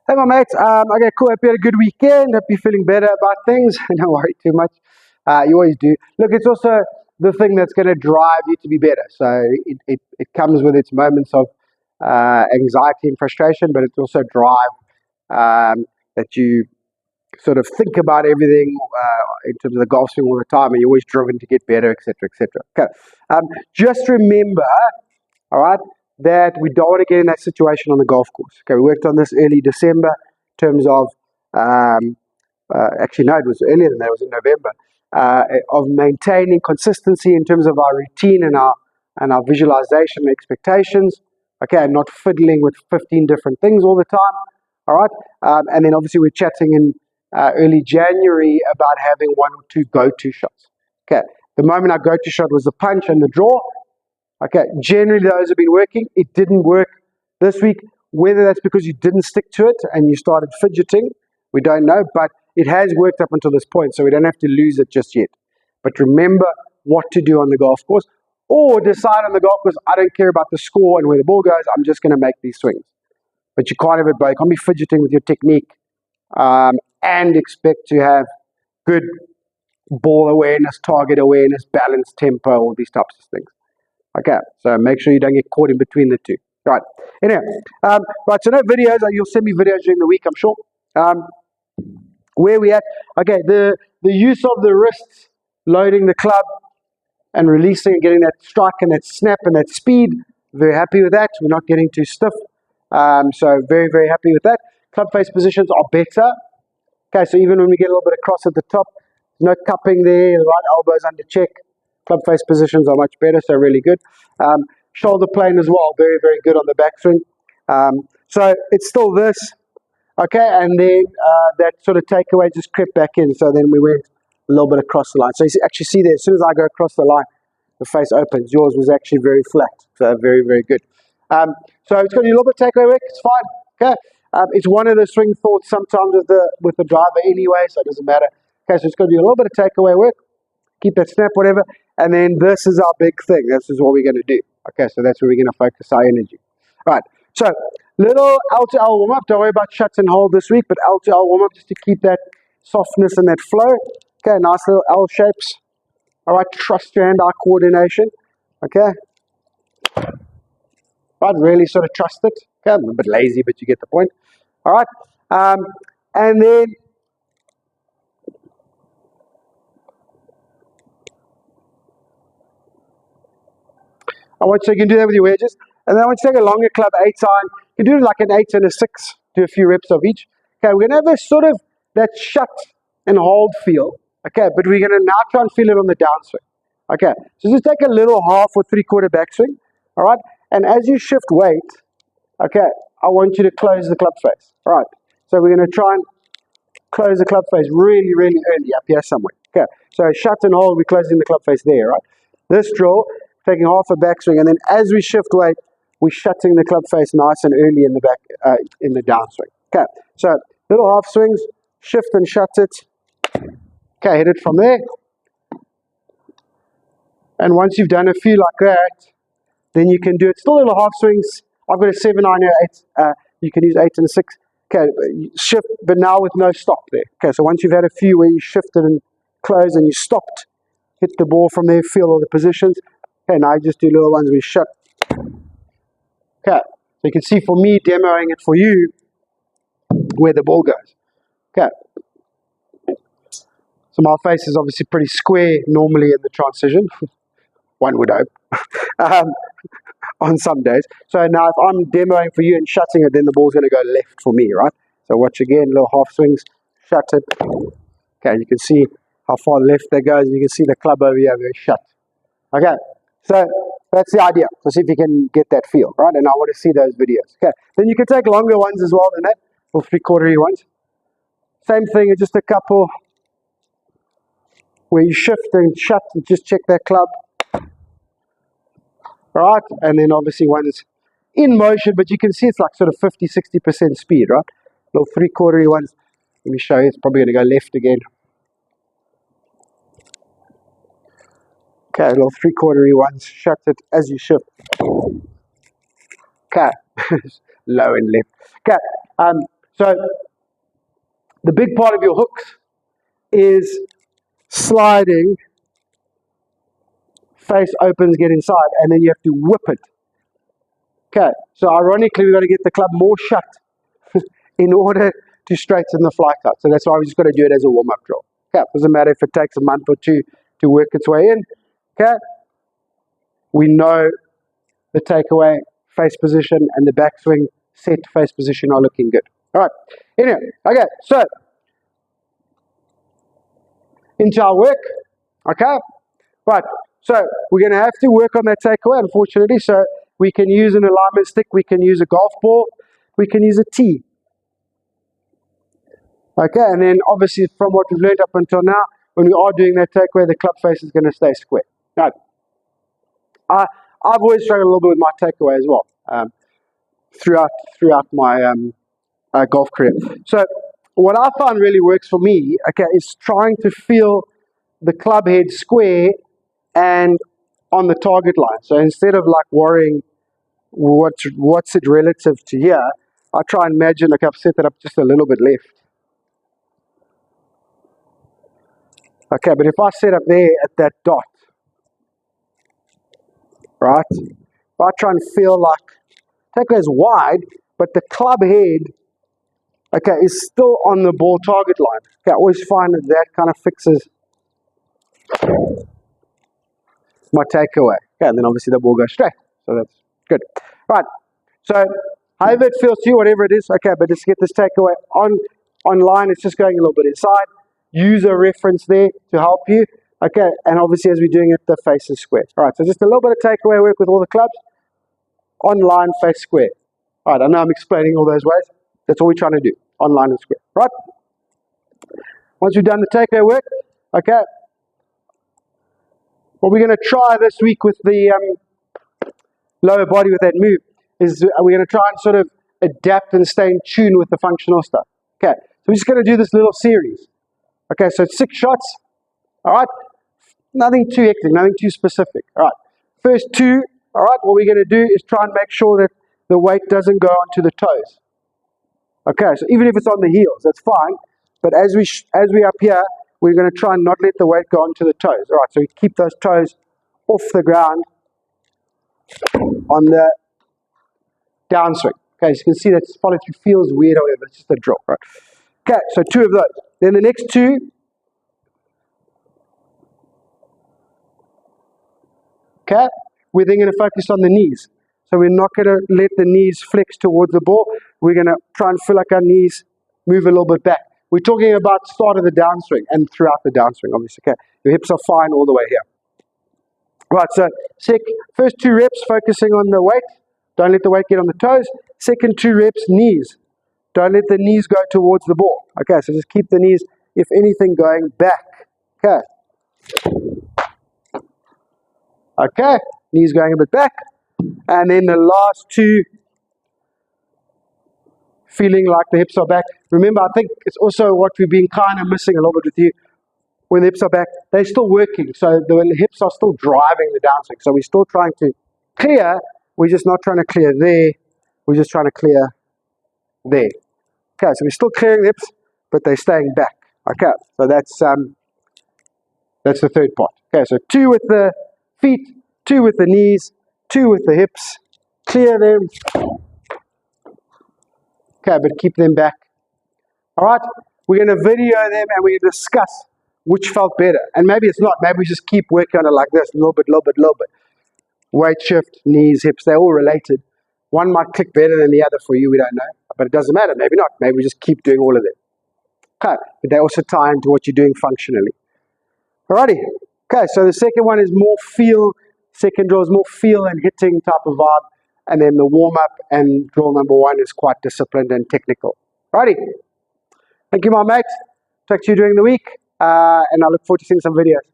Hey, my mates. Okay, cool. Hope you had a good weekend. Hope you're feeling better about things. Don't worry too much. You always do. Look, it's also the thing that's going to drive you to be better. So it comes with its moments of anxiety and frustration, but it's also drive that you sort of think about everything in terms of the golf swing all the time, and you're always driven to get better, etc., etc. Okay. Just remember, all right, that we don't want to get in that situation on the golf course. Okay, we worked on this early December in terms of, actually, no, it was earlier than that, it was in November, of maintaining consistency in terms of our routine and our visualization and expectations. Okay, and not fiddling with 15 different things all the time. All right, and then obviously we're chatting in early January about having one or two go-to shots. Okay, the moment our go-to shot was the punch and the draw. Okay, generally those have been working. It didn't work this week. Whether that's because you didn't stick to it and you started fidgeting, we don't know, but it has worked up until this point, so we don't have to lose it just yet. But remember what to do on the golf course, or decide on the golf course, I don't care about the score and where the ball goes, I'm just going to make these swings. But you can't have it both. You can't be fidgeting with your technique and expect to have good ball awareness, target awareness, balance, tempo, all these types of things. Okay, so make sure you don't get caught in between the two. Right. Anyway, right. So no videos. You'll send me videos during the week, I'm sure. Where we at? Okay, the use of the wrists, loading the club, and releasing and getting that strike and that snap and that speed. Very happy with that. We're not getting too stiff. So very, very happy with that. Club face positions are better. Okay, so even when we get a little bit of cross at the top, no cupping there, the right elbows under check. Club face positions are much better, so really good. Shoulder plane as well, very, very good on the backswing. So it's still this, okay, and then that sort of takeaway just crept back in, so then we went a little bit across the line. So you actually see there, as soon as I go across the line, the face opens. Yours was actually very flat, so very, very good. So it's going to be a little bit of takeaway work, it's fine, okay. It's one of the swing thoughts sometimes with the driver anyway, so it doesn't matter. Okay, so it's going to be a little bit of takeaway work, keep that snap, whatever, and then this is our big thing. This is what we're going to do. Okay, so that's where we're going to focus our energy. All right, so little L to L warm-up. Don't worry about shots and hold this week, but L to L warm-up just to keep that softness and that flow. Okay, nice little L shapes. All right, trust your hand-eye coordination. Okay, right, really sort of trust it. Okay, I'm a bit lazy, but you get the point. All right, and then I want you can do that with your wedges. And then I want you to take a longer club 8 iron. You can do it like an 8 and a 6. Do a few reps of each. Okay, we're going to have this sort of that shut and hold feel. Okay, but we're going to now try and feel it on the downswing. Okay, so just take a little half or 3/4 backswing. All right, and as you shift weight, okay, I want you to close the club face. All right, so we're going to try and close the club face really, really early up here somewhere. Okay, so shut and hold, we're closing the club face there, right? This draw, taking half a backswing, and then as we shift weight, we're shutting the club face nice and early in the back, in the downswing. Okay, so little half swings, shift and shut it. Okay, hit it from there. And once you've done a few like that, then you can do it. Still little half swings. I've got a 7 iron here, 8. You can use 8 and 6. Okay, shift, but now with no stop there. Okay, so once you've had a few where you shifted and closed and you stopped, hit the ball from there, feel all the positions. Okay, now you just do little ones where you shut. Okay, so you can see for me, demoing it for you, where the ball goes. Okay, so my face is obviously pretty square normally in the transition. One would hope. On some days. So now if I'm demoing for you and shutting it, then the ball's going to go left for me, right? So watch again, little half swings, shut it. Okay, you can see how far left that goes. You can see the club over here very shut. Okay, so that's the idea. So see if you can get that feel, right? And I want to see those videos. Okay, then you can take longer ones as well than that, or 3/4 ones. Same thing, just a couple where you shift and shut and just check that club. Right, and then obviously one is in motion, but you can see it's like sort of 50-60% speed, right? Little 3/4 ones. Let me show you. It's probably going to go left again. Okay, little 3/4 ones. Shut it as you shift. Okay, low and left. Okay, So the big part of your hooks is sliding, face opens, get inside, and then you have to whip it. Okay, so ironically, we've got to get the club more shut in order to straighten the fly cut. So that's why we just got to do it as a warm-up drill. Okay, doesn't matter if it takes a month or two to work its way in. Okay, we know the takeaway, face position, and the backswing set face position are looking good. All right, anyway, okay, so into our work, okay, right, so we're going to have to work on that takeaway, unfortunately, so we can use an alignment stick, we can use a golf ball, we can use a tee. Okay, and then obviously from what we've learned up until now, when we are doing that takeaway, the club face is going to stay square. Now, I've always struggled a little bit with my takeaway as well, throughout my golf career. So what I find really works for me, okay, is trying to feel the club head square and on the target line. So instead of like worrying what's it relative to here, I try and imagine, okay, I've set that up just a little bit left. Okay, but if I set up there at that dot, right, if I try and feel like, takeaway is wide, but the club head, okay, is still on the ball target line. Okay, I always find that kind of fixes my takeaway. Okay, and then obviously the ball goes straight. So that's good. Right, so however it feels to you, whatever it is, okay, but just get this takeaway online, it's just going a little bit inside. Use a reference there to help you. Okay, and obviously as we're doing it, the face is square. All right, so just a little bit of takeaway work with all the clubs. Online, face square. All right, I know I'm explaining all those ways. That's all we're trying to do, online and square. Right? Once we've done the takeaway work, okay, what we're going to try this week with the lower body with that move is we're going to try and sort of adapt and stay in tune with the functional stuff. Okay, so we're just going to do this little series. Okay, so 6 shots. All right, nothing too hectic, nothing too specific. All right, first 2. All right, what we're going to do is try and make sure that the weight doesn't go onto the toes. Okay, so even if it's on the heels, that's fine. But as we up here, we're going to try and not let the weight go onto the toes. All right, so we keep those toes off the ground on the downswing. Okay, as you can see that follow through feels weird or whatever, it's just a drop, right? Okay, so 2 of those. Then the next 2, okay, we're then going to focus on the knees. So we're not going to let the knees flex towards the ball. We're going to try and feel like our knees move a little bit back. We're talking about start of the downswing and throughout the downswing, obviously. Okay, your hips are fine all the way here. Right, so first 2 reps focusing on the weight. Don't let the weight get on the toes. Second 2 reps, knees. Don't let the knees go towards the ball. Okay, so just keep the knees, if anything, going back. Okay. Okay, knees going a bit back. And then the last 2, feeling like the hips are back. Remember, I think it's also what we've been kind of missing a little bit with you. When the hips are back, they're still working. So the hips are still driving the downswing. So we're still trying to clear. We're just not trying to clear there. We're just trying to clear there. Okay, so we're still clearing the hips, but they're staying back. Okay, so that's the third part. Okay, so 2 with the feet, 2 with the knees, 2 with the hips. Clear them. Okay, but keep them back. All right, we're going to video them and we're going to discuss which felt better. And maybe it's not. Maybe we just keep working on it like this, a little bit, little bit, little bit. Weight shift, knees, hips, they're all related. One might click better than the other for you, we don't know. But it doesn't matter, maybe not. Maybe we just keep doing all of them. Okay, but they also tie into what you're doing functionally. Alrighty. Okay, so the second one is more feel. Second drill is more feel and hitting type of vibe. And then the warm-up and drill number 1 is quite disciplined and technical. Alrighty. Thank you, my mates. Talk to you during the week. And I look forward to seeing some videos.